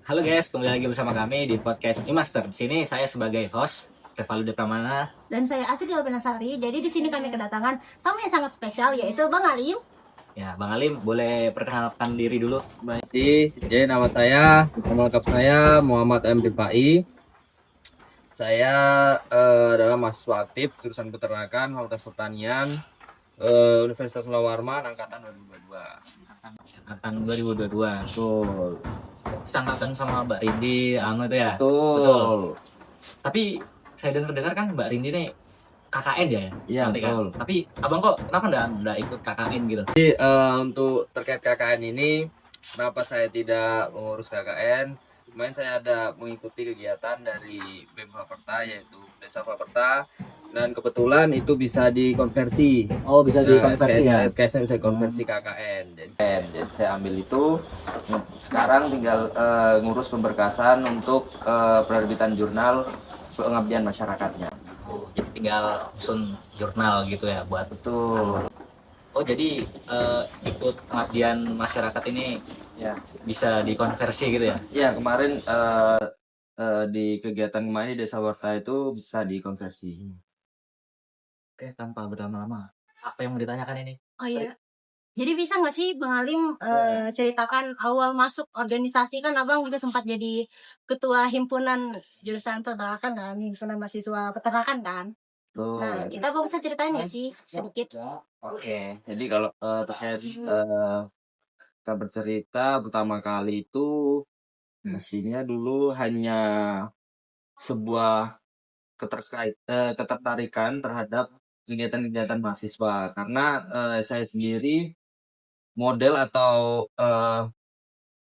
Halo guys, kembali lagi bersama kami di podcast Imaster. Di sini saya sebagai host Revalude Pramana. Dan saya Asri Jalpinasari. Jadi di sini kami kedatangan tamu yang sangat spesial, yaitu Bang Alim. Ya, Bang Alim boleh perkenalkan diri dulu. Baik sih, jadi nama lengkap saya Muhammad M. Rifai. Saya adalah mahasiswa aktif jurusan peternakan Fakultas Pertanian Universitas Pulau Warman angkatan 2022. Angkatan 2022. Betul. Sangkatan sama Mbak Rindi, itu ya. Betul. Tapi saya dengar kan Mbak Rindi nih KKN ya? Iya, Nanti kan? betul. Tapi abang kok kenapa enggak ikut KKN gitu? Jadi untuk terkait KKN ini, kenapa saya tidak mengurus KKN? Kemarin saya ada mengikuti kegiatan dari BEM Faperta, yaitu Desa Faperta, dan kebetulan itu bisa dikonversi. Oh, bisa dikonversi ya? SKS bisa konversi KKN. Jadi saya ambil itu. Sekarang tinggal ngurus pemberkasan untuk penerbitan jurnal pengabdian masyarakatnya. Oh, jadi tinggal susun jurnal gitu ya buat. Betul. Oh, jadi ikut pengabdian masyarakat ini Ya. bisa dikonversi gitu ya? Ya, kemarin di kegiatan kemarin di Desa Warta itu bisa dikonversi. Oke, tanpa berlama-lama, apa yang mau ditanyakan ini? Oh iya. Jadi bisa nggak sih Bang Alim ceritakan awal masuk organisasi, kan Abang juga sempat jadi ketua himpunan jurusan peternakan kan, himpunan mahasiswa peternakan kan. Nah, kita bisa ceritain nggak sih sedikit? Oke, jadi kalau terkait kita bercerita pertama kali itu mestinya dulu hanya sebuah ketertarikan terhadap kegiatan-kegiatan mahasiswa karena saya sendiri model atau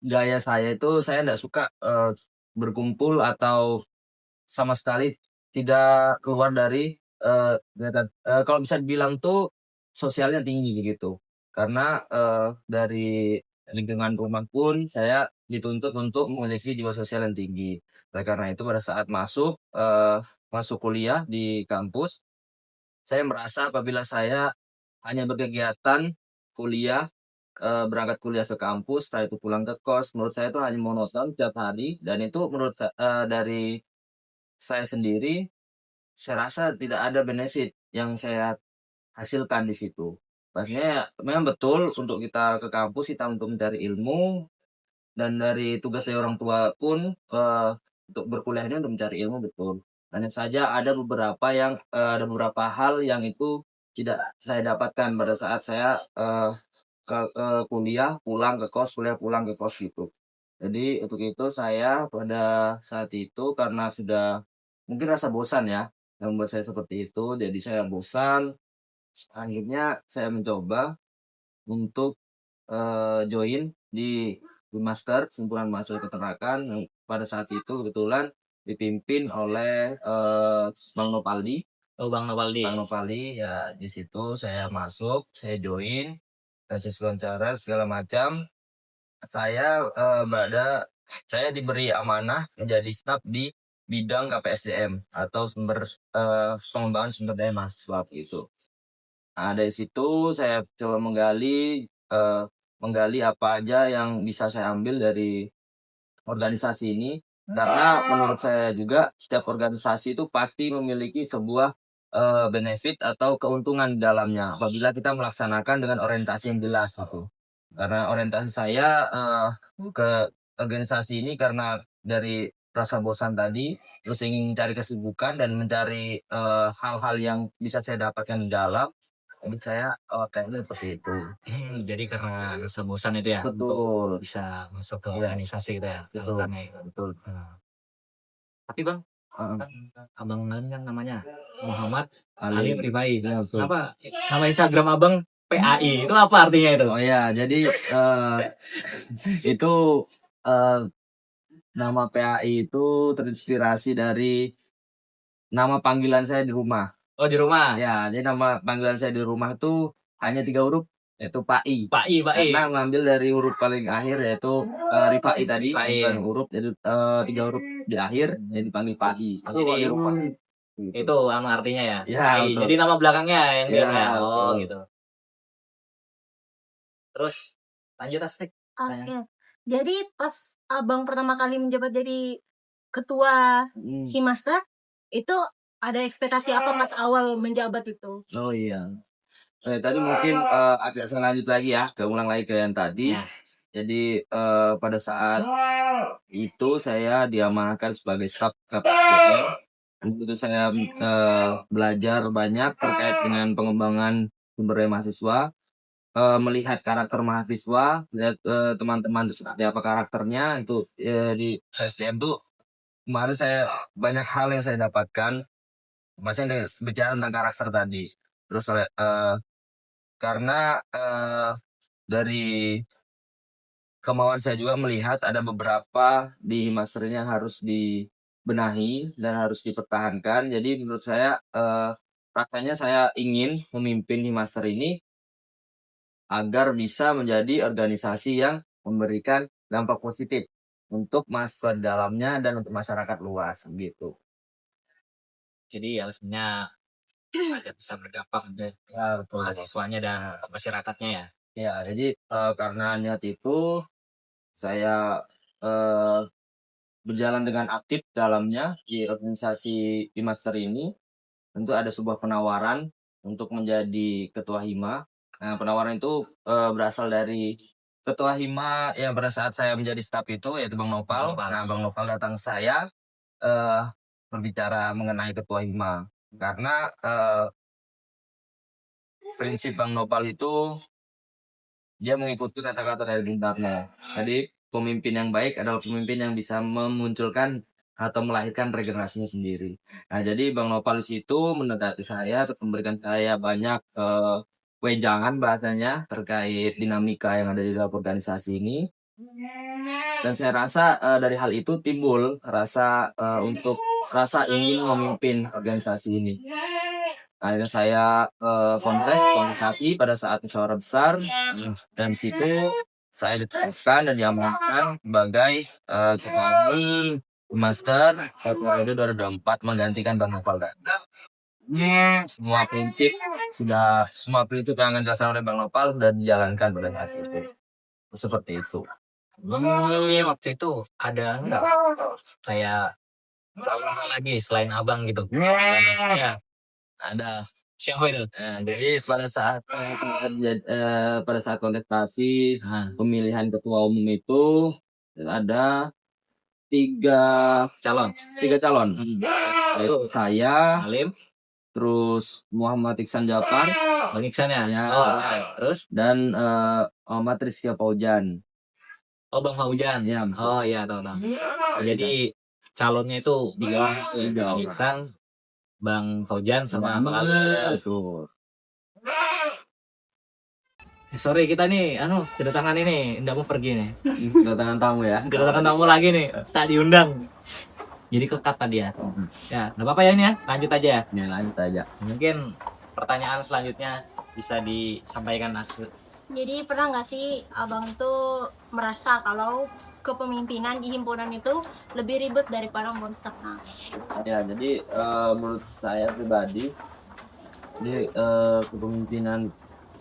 gaya saya itu saya tidak suka berkumpul atau sama sekali tidak keluar dari kegiatan kalau bisa dibilang tuh sosialnya tinggi gitu karena dari lingkungan rumah pun saya dituntut untuk memiliki jiwa sosial yang tinggi. Oleh karena itu pada saat masuk kuliah di kampus saya merasa apabila saya hanya berkegiatan kuliah berangkat kuliah ke kampus, setelah itu pulang ke kos, menurut saya itu hanya monoton setiap hari dan itu dari saya sendiri, saya rasa tidak ada benefit yang saya hasilkan di situ. Maksudnya memang betul untuk kita ke kampus kita untuk mencari ilmu dan dari tugas dari orang tua pun untuk berkuliah ini untuk mencari ilmu betul. Hanya saja ada beberapa hal yang itu tidak saya dapatkan pada saat saya kuliah pulang ke kos, kuliah pulang ke kos gitu. Jadi untuk itu saya pada saat itu karena sudah mungkin rasa bosan ya yang membuat saya seperti itu. Jadi saya bosan, akhirnya saya mencoba untuk join di Master Himpunan Mahasiswa Peternakan yang pada saat itu kebetulan dipimpin oleh Bang Nopaldi. Oh, Bang Nopaldi. Bang Nopaldi ya di situ saya masuk, saya join, proses wawancara segala macam. Saya diberi amanah menjadi staf di bidang KPSDM atau pengembangan sumber daya mahasiswa gitu. Nah, dari situ saya coba menggali apa aja yang bisa saya ambil dari organisasi ini karena menurut saya juga setiap organisasi itu pasti memiliki sebuah benefit atau keuntungan di dalamnya apabila kita melaksanakan dengan orientasi yang jelas gitu. Karena orientasi saya ke organisasi ini karena dari rasa bosan tadi, terus ingin mencari kesibukan dan mencari hal-hal yang bisa saya dapatkan di dalam. Jadi saya kayaknya seperti itu. Jadi karena rasa bosan itu ya, Betul. bisa masuk ke organisasi gitu ya, Betul. betul. Tapi Bang, Heeh. kan Abang Alim kan namanya Muhammad Alim. Alim Rifai. Ya, betul. Apa nama Instagram Abang PAI? Itu apa artinya itu? Oh ya, jadi itu nama PAI itu terinspirasi dari nama panggilan saya di rumah. Oh, di rumah. Ya, jadi nama panggilan saya di rumah itu hanya 3 huruf, yaitu PAI. PAI. Karena mengambil dari huruf paling akhir yaitu Rifai tadi, Rifai. bukan huruf, jadi 3 huruf di akhir, jadi dipanggil PAI. Oh, jadi itu artinya ya? Ya, PAI. betul. Jadi nama belakangnya yang Ya, ya. Oh, betul. gitu. Terus lanjut Astik. Oke. Jadi pas abang pertama kali menjabat jadi ketua Himaster itu ada ekspektasi apa pas awal menjabat itu? Oh iya. Tadi mungkin agak selanjut lagi ya, keulang lagi ke yang tadi. Ya. Jadi pada saat itu saya diamanahkan sebagai staf KPM. Itu saya belajar banyak terkait dengan pengembangan sumber daya mahasiswa, melihat karakter mahasiswa, lihat teman-teman seperti apa karakternya itu di SDM tuh kemarin saya banyak hal yang saya dapatkan, maksudnya bicara tentang karakter tadi. Terus karena dari kemauan saya juga melihat ada beberapa di Himaster ini yang harus dibenahi dan harus dipertahankan. Jadi menurut saya rasanya saya ingin memimpin Himaster ini agar bisa menjadi organisasi yang memberikan dampak positif untuk mahasiswa di dalamnya dan untuk masyarakat luas gitu. Jadi alasannya agar bisa berdampak ke Ya betul. mahasiswanya dan masyarakatnya ya. Ya jadi karena niat itu saya berjalan dengan aktif dalamnya di organisasi Himaster ini. Tentu ada sebuah penawaran untuk menjadi ketua Hima. Nah, penawaran itu berasal dari ketua Hima yang pada saat saya menjadi staf itu yaitu Bang Nopal. Nah, Bang Nopal datang ke saya berbicara mengenai ketua Hima karena prinsip Bang Nopal itu dia mengikuti kata-kata dari bintangnya. Jadi pemimpin yang baik adalah pemimpin yang bisa memunculkan atau melahirkan regenerasinya sendiri. Nah, jadi Bang Nopal di situ mendekati saya terus memberikan saya banyak wejangan bahasanya terkait dinamika yang ada di dalam organisasi ini. Dan saya rasa dari hal itu timbul rasa untuk rasa ingin memimpin organisasi ini. Akhirnya saya konsultasi pada saat musyawarah besar dan di situ saya ditetapkan dan diamanahkan sebagai ketua umum Master periode 2024 menggantikan Bang Nopal. Semua prinsip yang dilaksanakan oleh Bang Nopal sudah dijalankan pada saat itu. Seperti itu. Waktu itu ada enggak kayak calon lagi selain abang gitu? Ya, ada siapa itu? Jadi pada saat kontestasi pemilihan ketua umum itu ada tiga calon. Yaitu saya, Alim, terus Muhammad Iksan Japar, Bang Iksan ya? Ya. Terus? dan Muhammad Rizky Paujan. Oh, Bang Faujan. Ya, Oh iya, tahu. Jadi calonnya itu tiga, Bang Iksan, Bang Faujan sama Bang Alim. Betul. Sore kita nih, kedatangan ini, nggak mau pergi nih. Kedatangan tamu ya. Kedatangan tamu lagi nih, tak diundang. Jadi kekat tadi ya. Ya, nggak apa-apa ya ini ya, lanjut aja ya. Ya, lanjut aja. Mungkin pertanyaan selanjutnya bisa disampaikan Nasrul. Jadi pernah nggak sih abang itu merasa kalau kepemimpinan di himpunan itu lebih ribet daripada monster? Ya, jadi menurut saya pribadi ini kepemimpinan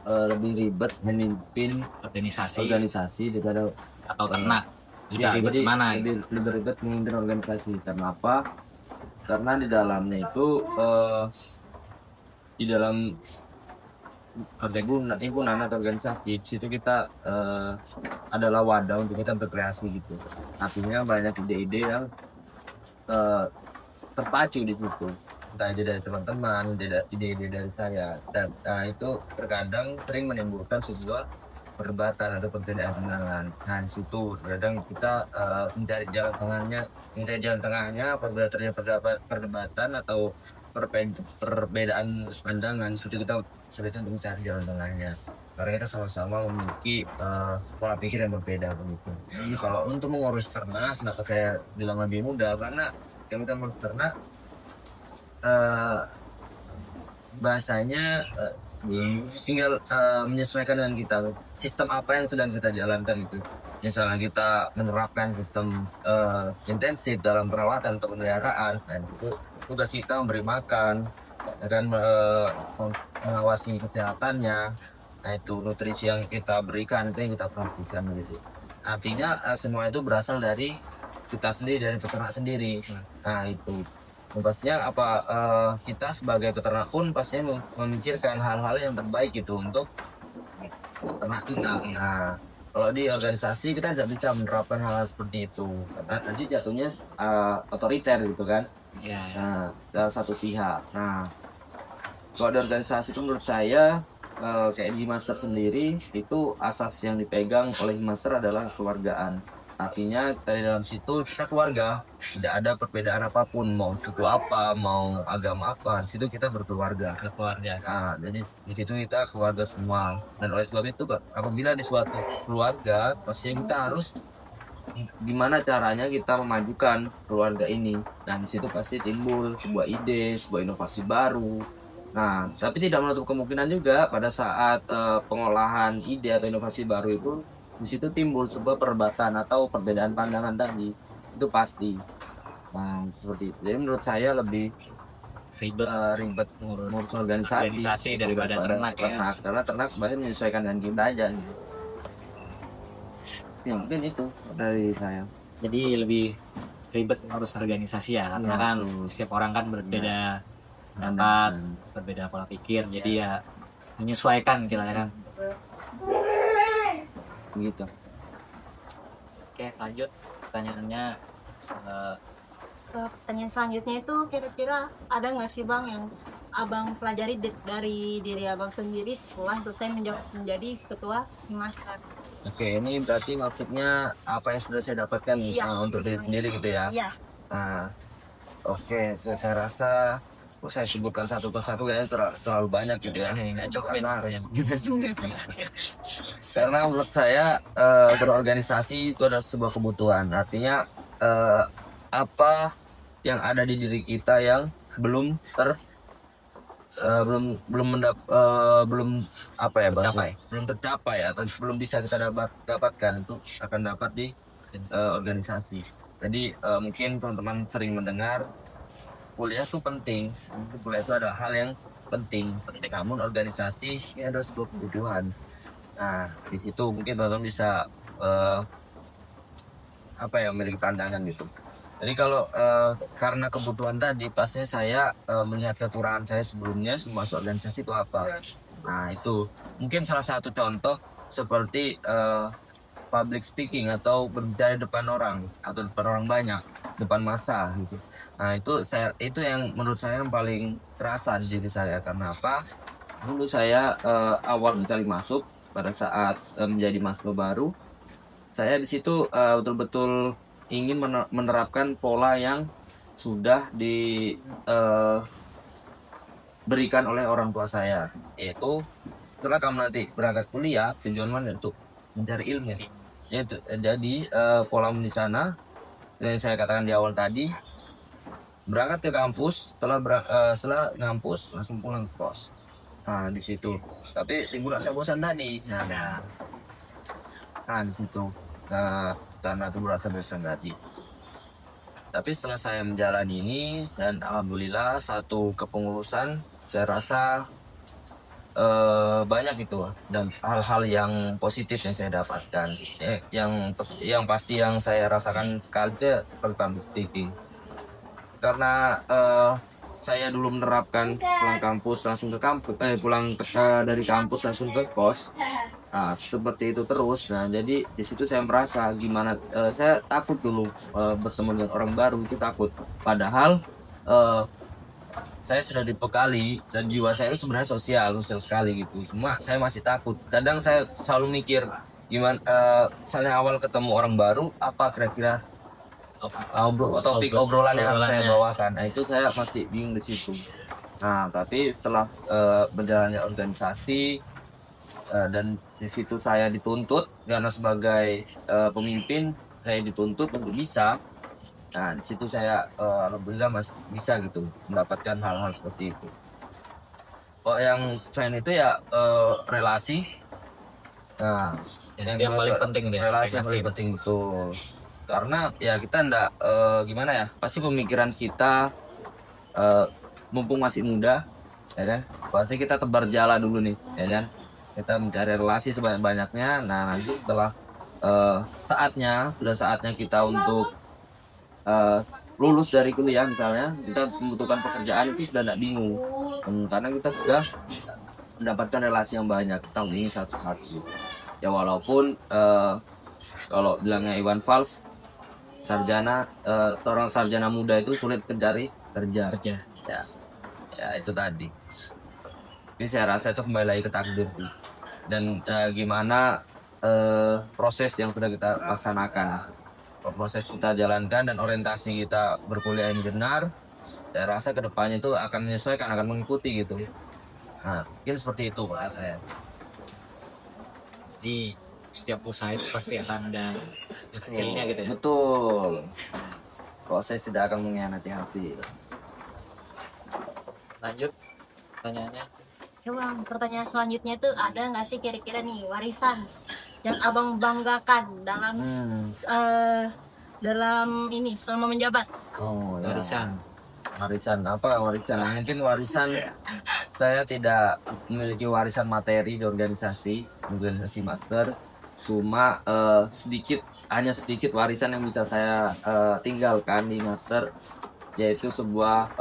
lebih ribet memimpin Organisasi daripada atau ternak. Lebih ribet jadi mana? lebih ribet memimpin organisasi. Karena apa? Karena di dalamnya itu di dalam himpunan atau organisasi di situ kita adalah wadah untuk kita berkreasi gitu. Artinya banyak ide-ide yang terpacu di situ, entah ide dari teman-teman, ide-ide dari saya, dan itu terkadang sering menimbulkan sebuah perdebatan atau perbedaan pandangan. Nah di situ kadang kita mencari jalan tengahnya apabila terjadi perdebatan atau perbedaan pandangan, situ kita sulit untuk mencari jalan tengahnya karena kita sama-sama memiliki pola pikir yang berbeda begitu. Jadi kalau untuk mengurus ternak, kenapa saya bilang lebih mudah, karena kita mengurus ternak bahasanya tinggal menyesuaikan dengan kita sistem apa yang sedang kita jalankan itu. Misalnya kita menerapkan sistem intensif dalam perawatan atau pemeliharaan, dan itu tugas kita memberi makan dan mengawasi kesehatannya. Nah itu nutrisi yang kita berikan itu yang kita perhatikan gitu. artinya semua itu berasal dari kita sendiri, dari peternak sendiri. Nah itu pastinya kita sebagai peternak pun pastinya memikirkan hal-hal yang terbaik gitu untuk peternak kita. Nah kalau di organisasi kita tidak bisa menerapkan hal seperti itu karena nanti jatuhnya otoriter gitu kan. Ya, Nah salah satu pihak. Nah kalau di organisasi itu menurut saya kayak di master sendiri itu asas yang dipegang oleh master adalah keluargaan. Artinya dari dalam situ kita keluarga, tidak ada perbedaan apapun, mau suku apa, mau agama apa, di situ kita berkeluarga. keluarga. Nah, jadi di situ kita keluarga semua. Dan oleh sebab itu apabila di suatu keluarga, pastinya kita harus gimana caranya kita memajukan keluarga ini. Nah, di situ pasti timbul sebuah ide, sebuah inovasi baru. Nah, tapi tidak menutup kemungkinan juga pada saat pengolahan ide atau inovasi baru itu di situ timbul sebuah perdebatan atau perbedaan pandangan tadi. Itu pasti. Nah, seperti itu. Jadi menurut saya lebih ribet ngurus Organisasi daripada ternak ya. Karena ternak sebenarnya menyesuaikan dengan kita aja gitu. Ya mungkin itu dari saya. Jadi lebih ribet ngurus organisasi ya, karena kan setiap orang kan berbeda pendapat, berbeda pola pikir, jadi ya menyesuaikan kita kan. Gitu. Iya. Oke, lanjut pertanyaannya. Ke pertanyaan selanjutnya itu kira-kira ada nggak sih Bang yang Abang pelajari dari diri Abang sendiri setelah selesai menjadi ketua Master? Oke, ini berarti maksudnya apa yang sudah saya dapatkan untuk diri sendiri gitu ya. Iya. Nah, oke, saya rasa saya sebutkan satu persatu kayaknya terlalu banyak gitu ya. Nggak cukup ya. Karena menurut saya berorganisasi itu adalah sebuah kebutuhan. Artinya apa yang ada di diri kita yang belum tercapai atau belum bisa kita dapatkan itu akan dapat di organisasi. Jadi mungkin teman-teman sering mendengar kuliah itu penting, kuliah itu adalah hal yang penting. Namun organisasi ini adalah sebuah kebutuhan. Nah di situ mungkin teman-teman bisa memiliki pandangan gitu. Jadi kalau karena kebutuhan tadi, pastinya saya melihat kekurangan saya sebelumnya masuk organisasi itu apa. Nah itu mungkin salah satu contoh seperti public speaking atau berbicara depan orang atau depan orang banyak, depan massa gitu. Nah itu yang menurut saya yang paling terasa di diri saya. Karena apa? Dulu saya awal kali masuk pada saat menjadi mahasiswa baru, saya di situ betul-betul ingin menerapkan pola yang sudah diberikan oleh orang tua saya, yaitu setelah kamu nanti berangkat kuliah tujuan mana untuk mencari ilmu. Yaitu jadi pola di sana yang saya katakan di awal tadi, berangkat ke kampus, setelah ngampus langsung pulang ke kos. Nah di situ, tapi timbul rasa bosan tadi. Nah di situ. Karena itu merasa bosan tadi. Tapi setelah saya menjalani ini dan alhamdulillah satu kepengurusan, saya rasa banyak itu dan hal-hal yang positif yang saya dapatkan. Yang pasti yang saya rasakan sekali itu tentang speaking. Karena saya dulu menerapkan pulang kampus langsung ke kampus, dari kampus langsung ke kos. Nah, seperti itu terus. Nah, jadi di situ saya merasa gimana saya takut dulu bertemu dengan orang baru, itu takut. Padahal saya sudah dibekali dan jiwa saya itu sebenarnya sosial sekali gitu. Cuma saya masih takut. Kadang saya selalu mikir gimana misalnya awal ketemu orang baru, apa kira-kira topik obrolan yang harus saya bawakan. Nah, itu saya masih bingung di situ. Nah, tapi setelah berjalannya organisasi dan di situ saya dituntut karena sebagai pemimpin saya dituntut untuk bisa. Nah di situ saya alhamdulillah masih bisa gitu mendapatkan hal-hal seperti itu. Kok yang selain itu ya relasi. Nah yang paling penting deh, relasi yang paling penting betul. Karena ya kita ndak gimana ya, pasti pemikiran kita mumpung masih muda, ya kan? Pasti kita tebar jala dulu nih, ya kan? Kita mencari relasi sebanyak-banyaknya. Nah nanti setelah sudah saatnya kita untuk lulus dari kuliah. Misalnya kita membutuhkan pekerjaan, itu sudah tidak bingung. Karena kita sudah mendapatkan relasi yang banyak, kita ingin satu-satu. Ya walaupun kalau bilangnya Iwan Fals, seorang sarjana muda itu sulit mencari kerja. Ya itu tadi. Ini saya rasa itu kembali lagi ke takdir dan gimana proses yang sudah kita laksanakan, proses kita jalankan dan orientasi kita berkuliah yang benar. Saya rasa kedepannya itu akan menyesuaikan, akan mengikuti gitu. Nah, mungkin seperti itu Pak saya. Di setiap usaha itu pasti akan ada skillnya gitu ya. Betul. Proses tidak akan mengkhianati hasil. Lanjut pertanyaannya. Ya bang, pertanyaan selanjutnya itu ada nggak sih kira-kira nih warisan yang abang banggakan dalam dalam ini selama menjabat? Oh ya. Warisan Apa warisan? Mungkin warisan saya tidak memiliki warisan materi di organisasi master. Cuma hanya sedikit warisan yang bisa saya tinggalkan di master, yaitu sebuah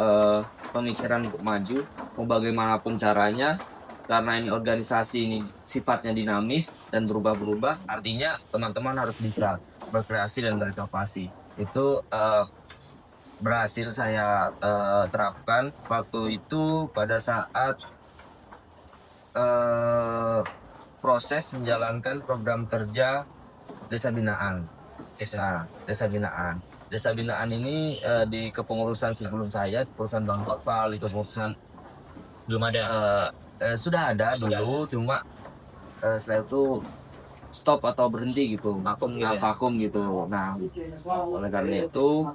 pemikiran untuk maju, mau bagaimanapun caranya. Karena ini organisasi ini sifatnya dinamis dan berubah-berubah, artinya teman-teman harus bisa berkreasi dan berinovasi. Itu berhasil saya terapkan waktu itu pada saat proses menjalankan program kerja desa binaan. Desa binaan ini di kepengurusan sebelum saya, kepengurusan Bang Topal, di kepengurusan belum ada. sudah ada dulu, cuma setelah itu stop atau berhenti gitu, Vakum gitu ya? vakum gitu. Nah, oleh karena itu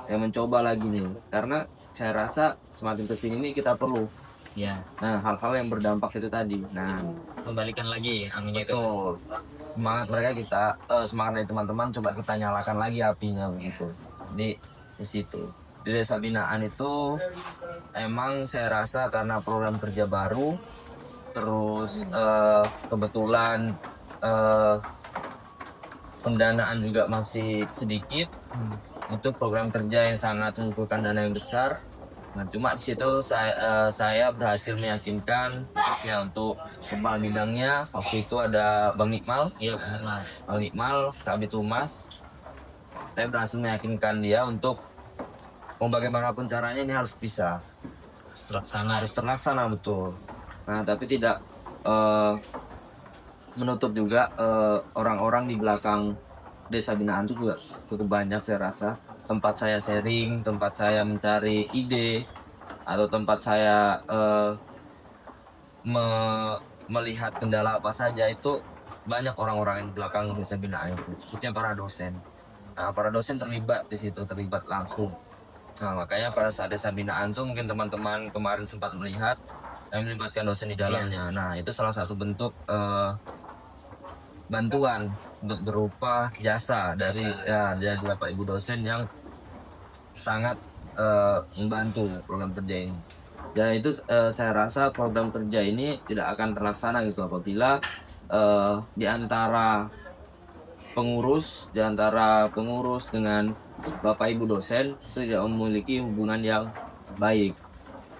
saya mencoba lagi nih, karena saya rasa semakin kesini ini kita perlu. Ya, Nah, hal-hal yang berdampak itu tadi. Nah, kembalikan lagi anunya itu. betul. Semangat mereka kita, semangat dari teman-teman coba kita nyalakan lagi apinya gitu. Di situ. Di desa binaan itu emang saya rasa karena program kerja baru, terus kebetulan pendanaan juga masih sedikit. Itu program kerja yang sangat membutuhkan dana yang besar. Nah, cuma di situ saya berhasil meyakinkan ya untuk kepala bidangnya. Waktu itu ada Bang Nikmal. Iya benar. Bang Nikmal, Kabid Humas. Saya berhasil meyakinkan dia untuk mau bagaimanapun caranya ini harus bisa. Harus terlaksana betul. Nah, tapi tidak menutup juga orang-orang di belakang desa binaan itu juga cukup banyak saya rasa. Tempat saya sharing, tempat saya mencari ide, atau tempat saya melihat kendala apa saja, itu banyak orang-orang yang di belakang desa binaan itu, khususnya para dosen. Nah, para dosen terlibat di situ, terlibat langsung. Nah, makanya pada saat desa binaan itu mungkin teman-teman kemarin sempat melihat yang melibatkan dosen di dalamnya. Nah, itu salah satu bentuk bantuan untuk berupa jasa dari Bapak Ibu dosen yang sangat membantu program kerja ini. Ya itu saya rasa program kerja ini tidak akan terlaksana gitu apabila di antara pengurus dengan Bapak Ibu dosen tidak memiliki hubungan yang baik.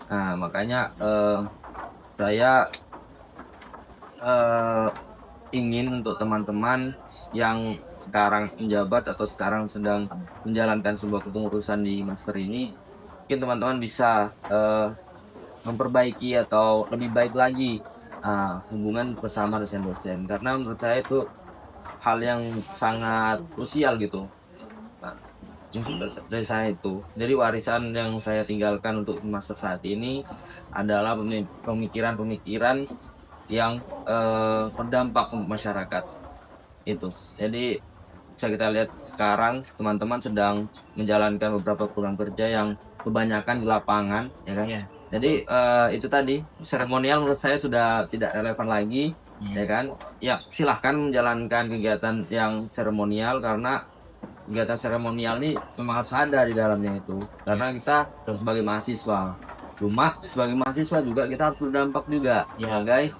Nah, makanya saya ingin untuk teman-teman yang sekarang menjabat atau sekarang sedang menjalankan sebuah kepengurusan di master ini, mungkin teman-teman bisa memperbaiki atau lebih baik lagi hubungan bersama dosen-dosen, karena menurut saya itu hal yang sangat krusial gitu. Nah, dari saya itu, jadi warisan yang saya tinggalkan untuk master saat ini adalah pemikiran-pemikiran yang berdampak untuk masyarakat itu. Jadi bisa kita lihat sekarang teman-teman sedang menjalankan beberapa program kerja yang kebanyakan di lapangan, ya kan? Iya. Jadi itu tadi seremonial menurut saya sudah tidak relevan lagi, ya kan? Ya silahkan menjalankan kegiatan yang seremonial, karena kegiatan seremonial ini memang harus ada di dalamnya itu, karena kita sebagai mahasiswa. Cuma sebagai mahasiswa juga kita harus berdampak juga, ya guys,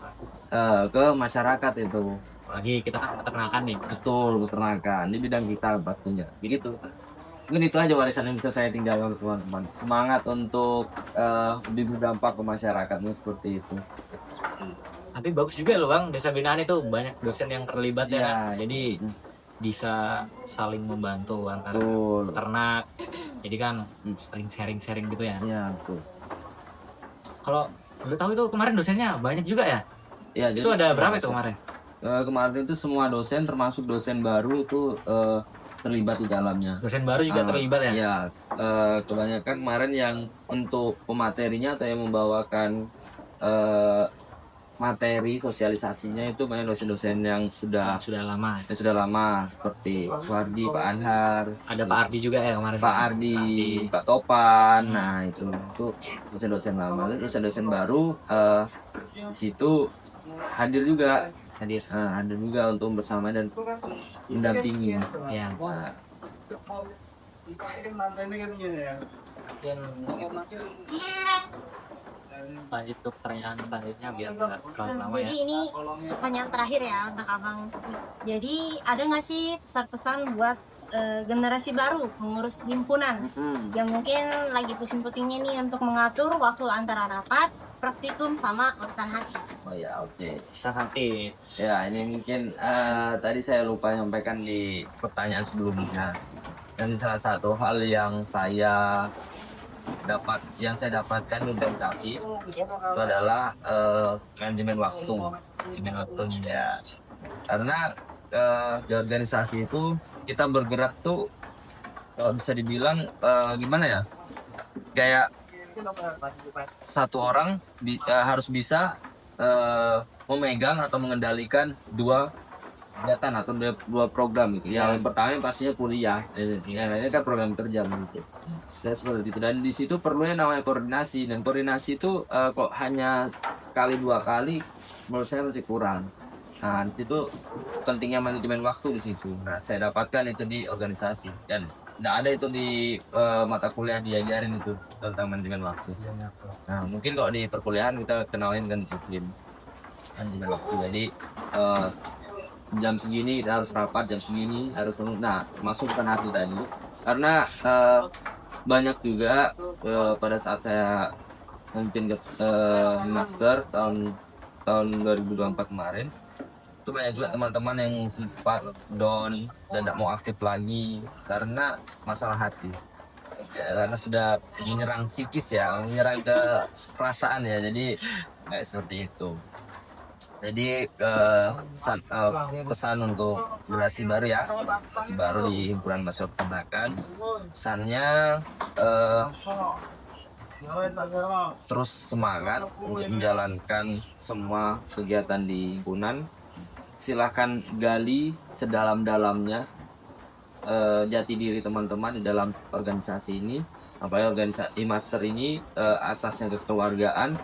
ke masyarakat itu. Apalagi kita kan peternakan nih. betul peternakan di bidang kita pastinya begitu. Mungkin itu aja warisan yang bisa saya tinggalkan untuk teman-teman. Semangat untuk lebih berdampak ke masyarakatnya seperti itu. Tapi bagus juga loh Bang, desa binaan itu banyak dosen yang terlibat ya. Iya. Kan? Jadi bisa saling membantu antara Betul. peternak. Jadi kan saling sharing-sharing gitu ya. Iya, betul. Kalau lu tahu itu kemarin dosennya banyak juga ya? Ya, Itu ada berapa itu kemarin? Kemarin itu semua dosen termasuk dosen baru itu terlibat di dalamnya. Dosen baru juga terlibat ya? Ya, kebanyakan kemarin yang untuk pematerinya atau yang membawakan materi sosialisasinya itu banyak dosen-dosen yang sudah lama. Seperti Pak Ardi, Pak Anhar, Ada Pak Ardi juga ya kemarin. Pak Ardi, Pak Topan. Nah, itu dosen-dosen lama. Dosen-dosen baru di situ hadir juga untuk bersama dan mendampingi. Ya. Lanjut ke pertanyaan selanjutnya biar nggak terlalu lama ya. Jadi ini pertanyaan terakhir ya untuk abang. Jadi ada nggak sih pesan-pesan buat generasi baru mengurus himpunan yang mungkin lagi pusing-pusingnya nih untuk mengatur waktu antara rapat, praktikum sama urusan hati? Oh ya, oke. Bisa nanti. Ya, ini mungkin tadi saya lupa menyampaikan di pertanyaan sebelumnya. Dan salah satu hal yang saya dapatkan dari Tapi itu adalah manajemen waktu. Manajemen waktunya. Ya. Karena di organisasi itu kita bergerak tuh bisa dibilang gimana ya? Kayak satu orang harus bisa memegang atau mengendalikan dua kegiatan atau dua program gitu. Yang pertama yang pastinya kuliah, ini kan program kerja gitu. Seperti itu. Dan di situ perlunya namanya koordinasi, dan koordinasi itu kok hanya kali dua kali menurut saya masih kurang. Nah, itu pentingnya manajemen waktu di situ. Nah, saya dapatkan itu di organisasi dan tidak ada itu di mata kuliah diajarin itu tentang manajemen waktu. Nah, mungkin kalau di perkuliahan kita kenalin kan disiplin manajemen waktu. Jadi jam segini kita harus rapat, jam segini harus masuk ke hati tadi. Karena banyak juga pada saat saya memimpin master tahun 2024 kemarin, itu banyak juga teman-teman yang sempat down dan tidak mau aktif lagi karena masalah hati. Karena sudah menyerang psikis ya, menyerang ke perasaan ya, jadi kayak seperti itu. Jadi pesan untuk generasi baru ya, generasi baru di himpunan mahasiswa peternakan, pesannya terus semangat untuk menjalankan semua kegiatan di himpunan. Silahkan gali sedalam-dalamnya jati diri teman-teman di dalam organisasi ini. Apalagi organisasi master ini asasnya kekeluargaan.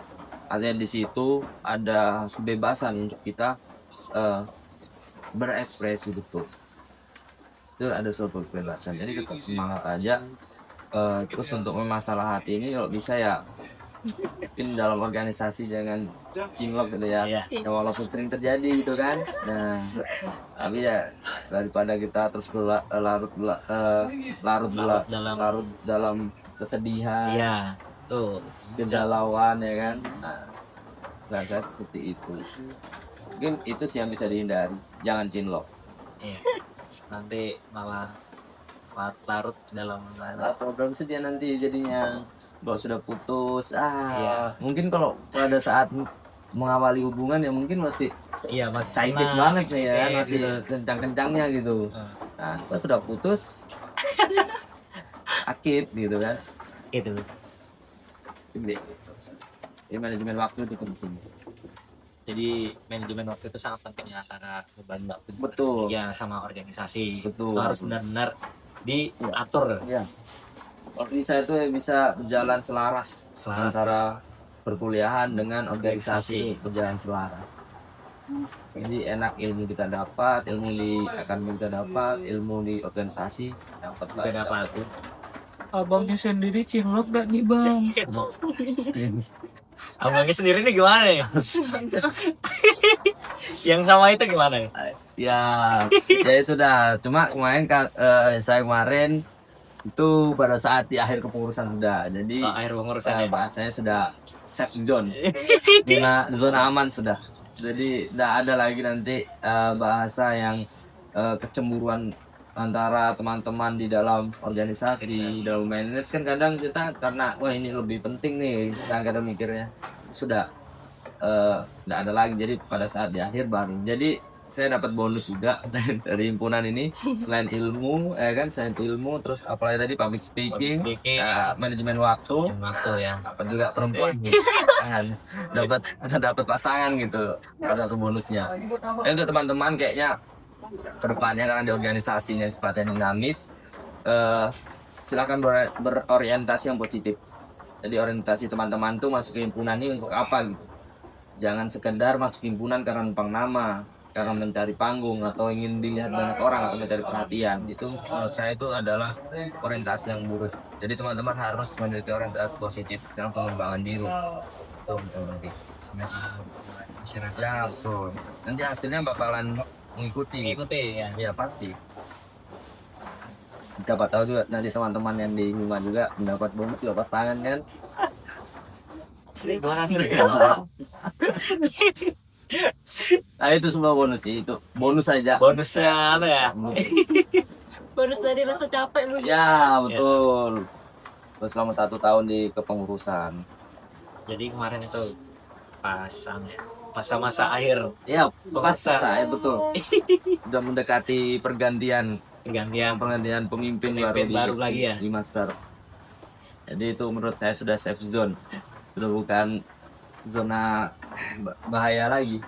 Artinya di situ ada kebebasan untuk kita berekspresi betul. Itu ada suatu kebebasan. Jadi tetap semangat aja. Terus untuk masalah hati ini kalau bisa ya mungkin dalam organisasi jangan cinlok gitu ya. Ya walaupun sering terjadi gitu kan. Nah, tapi ya daripada kita terus larut dalam kesedihan. Iya. Tuh, kegalauan ya kan. Nah, saya seperti itu. Mungkin itu sih yang bisa dihindari. Jangan cinlok. Iya. Nanti malah larut dalam program saja nanti jadinya. Kalau sudah putus, iya. Mungkin kalau pada saat mengawali hubungan ya mungkin masih excited banget sih ya, masih kencang-kencangnya gitu. Nah, kalau sudah putus, akib gitu kan. Itu. Jadi manajemen waktu itu penting. Jadi manajemen waktu itu sangat penting antara beban waktu Betul. Ya sama organisasi. Betul. Itu harus benar-benar diatur. Ya. Organisasi itu bisa berjalan selaras antara perkuliahan dengan organisasi berjalan selaras. Jadi enak ilmu kita dapat, ilmu di akademik kita dapat, ilmu di organisasi dapat. Abangnya sendiri cinlok gak nih bang? Abangnya sendiri nih gimana nih? Yang sama itu gimana ya? Ya, ya itu dah. Cuma kemarin saya kemarin itu pada saat di akhir kepengurusan sudah. Jadi Akhir pengurusan ya. saya sudah safe zone, zona aman sudah. Jadi tidak ada lagi nanti bahasa yang kecemburuan antara teman-teman di dalam organisasi, di dalam manage kan kadang kita karena wah ini lebih penting nih, kadang-kadang mikirnya sudah tidak ada lagi. Jadi pada saat di akhir baru. Jadi saya dapat bonus juga dari himpunan ini selain ilmu, selain ilmu, terus apalagi tadi public speaking, manajemen waktu ya. dapat juga perempuan kan dapat pasangan gitu, ada tuh bonusnya. Untuk teman-teman kayaknya kedepannya karena di organisasinya sifatnya dinamis, silakan berorientasi yang positif. Jadi orientasi teman-teman tuh masuk ke himpunan ini untuk apa gitu, jangan sekedar masuk himpunan karena numpang nama, karena mencari panggung atau ingin dilihat banyak orang atau mencari perhatian. Itu menurut saya itu adalah orientasi yang buruk. Jadi teman-teman harus memiliki orientasi positif dalam pengembangan diri. Itu nanti masyarakat ya, so nanti hasilnya bakalan mengikuti ya. Ya pasti. Siapa tahu juga nanti teman-teman yang di Hima juga mendapat bonus juga pasangan kan. Nah itu semua bonus sih, itu bonus saja. Bonusnya apa ya? Bonus dari rasa capek lu. Ya betul. Terus selama 1 tahun di kepengurusan. Jadi kemarin itu masa-masa akhir Ya pas Masa. saya betul. Udah mendekati pergantian pemimpin baru lagi ya. di master. Jadi itu menurut saya sudah safe zone, sudah bukan zona bahaya lagi.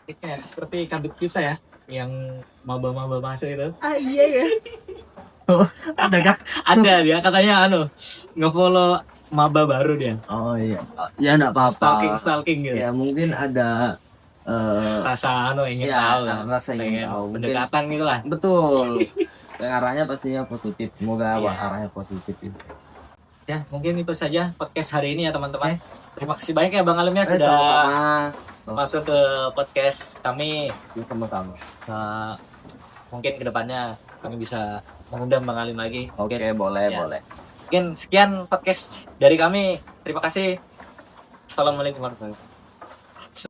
Itu ya, seperti kabut kita ya, yang maba-maba masuk itu. Iya ya. Ada kah? Ada dia katanya nge-follow maba baru dia. Oh iya. Ya enggak apa-apa. Stalking gitu. Ya mungkin ada Rasa ingin ya, tahu. rasa ingin Pengen tahu. Mungkin- pendekatan gitu lah. Betul. Arahnya pastinya positif. Semoga Iya. arahnya positif itu. Ya, mungkin itu saja podcast hari ini ya teman-teman. Terima kasih banyak ya Bang Alim ya sudah Sama-sama. masuk ke podcast kami. Sama-sama. Mungkin kedepannya kami bisa mengundang Bang Alim lagi. Oke, boleh, Ya. boleh. Mungkin sekian podcast dari kami. Terima kasih. Assalamualaikum warahmatullahi wabarakatuh.